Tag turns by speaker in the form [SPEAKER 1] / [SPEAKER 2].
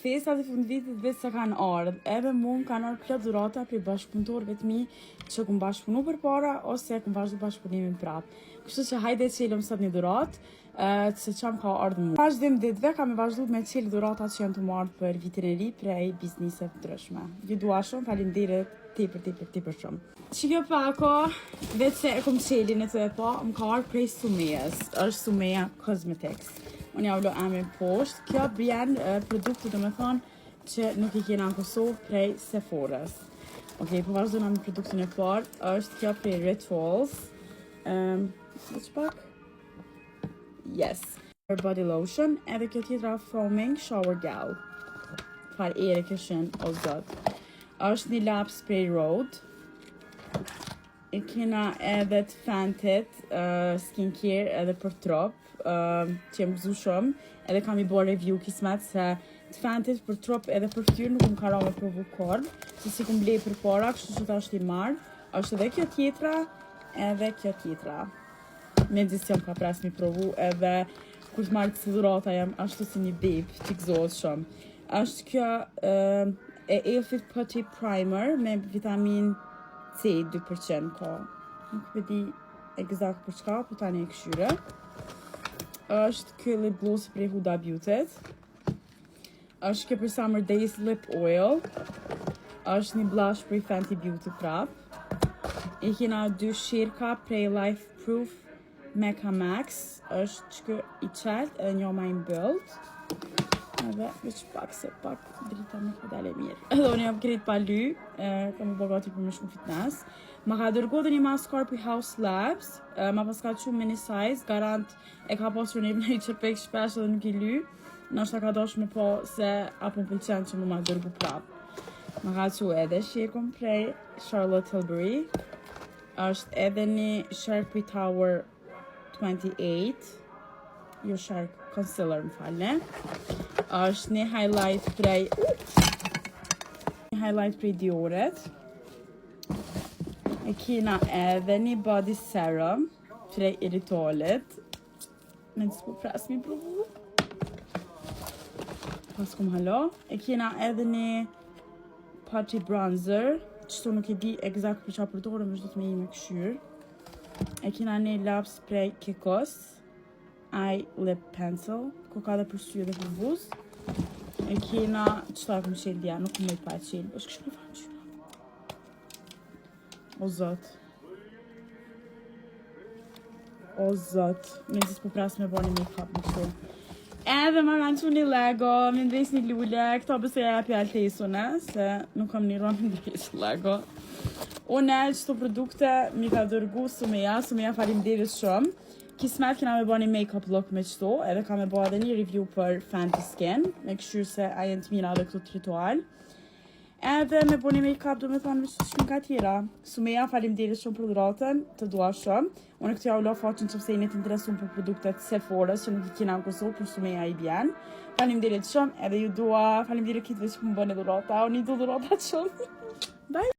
[SPEAKER 1] festat e fundvitit vetë se kanë ardhur, edhe mu më kanë ardhur plot dhurata për bashkëpunëtorëve të mi që kum bashkëpunu përpara ose kum vazhdu bashkëpunimin prapë. Kështu që hajde çelëm sot një dhuratë, se çam ka ardhur mua. Vazhdim ditëve kam vazhduar me çel dhuratat që janë të marrë për vitin e ri prej bizneseve të ndryshme. Ju dua shumë, faleminderit tepër shumë. Që kjo pako, vetë se e kom qelin e të e pa, më ka ardhur prej Sumejës, është Sumeja Cosmetics. Unë ja ulo emrin poshtë, kjo bjen produkte do me thonë që nuk i kena në Kosovë prej Sephorës. Okej, po vazhdojmë me produktin e parë, është kjo prej Rituals. Që pak? Yes. Body lotion, edhe kjo tjetra foaming shower gel. Far ere kjo shenë, o zot. Është një lap spray road. E kena edhe të Fentit skincare edhe për trup, që më gëzu shumë, edhe kam i bo review kismet se të Fentit për trup edhe për fytyrë nuk më ka ra me provu korn, se si kum blej për para, kështu që ta është i marrë, është edhe kjo tjetra, edhe kjo tjetra. Me gjithë jam ka pres mi provu, edhe kur të marrë kësi dhurata jam ashtu si një babe, që gëzohet shumë. Është kjo e Elfit Putty Primer me vitamin C 2% ka. Nuk vedi egzakt për çka, po tani e këshyre. Është kjo lip gloss prej Huda Beauty. Është kjo për Summer Days Lip Oil. Është një blush prej Fenty Beauty prap. I kena 2 shirka prej Life Proof Mecha Max. Është që i qelt edhe një ma i mbëllët. Edhe veç pak se pak drita me ka dale mirë. Edhe unë jam krejt pa ly, kam u bogati për me shumë fitness. Ma ka dërgo dhe një maskar për House Labs, ma paska shumë mini size, garant e ka pasur një i qërpek shpesh edhe nuk i ly. Nështë ka dosh me po se apo më pëlqen që ma dërgu prap. Ma ka që edhe shirkon prej Charlotte Tilbury. Është edhe një Sharpie Tower 28, jo Shark Concealer më falne. Është një highlight prej Dioret. E kena edhe një body serum prej Iritolit. Me të s'po pres mi provu. Pas kom halo. E kena edhe një putty bronzer. Qëto nuk e di egzakt për qa përdore, më shdojt me i me këshyr. E kena një laps prej Kikos. Eye lip pencil. Ko ka dhe për sy dhe për buz. E kena, qëta e këm qelë dja, nuk më i pa e qelë. është kështë në fanë qyra. O zot. O zot. Me gjithë po prasë me bo një make-up në kështu. Edhe më ranqu një Lego, me ndres një lule, këto bëse e api altesune, se nuk kam një ronë ndres Lego. Une, qëto produkte mi ka dërgu Sumeja faleminderit shumë. Kismet kena me bo një make-up look me qëto, edhe ka me bo edhe një review për Fenty Skin, me këshyrë se a jenë të mira dhe këto të ritual. Edhe me bo një make-up do me thonë vështë shumë ka tjera. Sumeja faleminderit shumë për dhuratën, të dua shumë. Unë këtë ja u lo faqen që pëse jeni të interesuar për produktet Sephorës që nuk i kena në Kosovë, për Sumeja i bjen. Faleminderit shumë, edhe ju dua, faleminderit kitëve që më bëni dhurata, unë i du dhuratat shumë. Bye!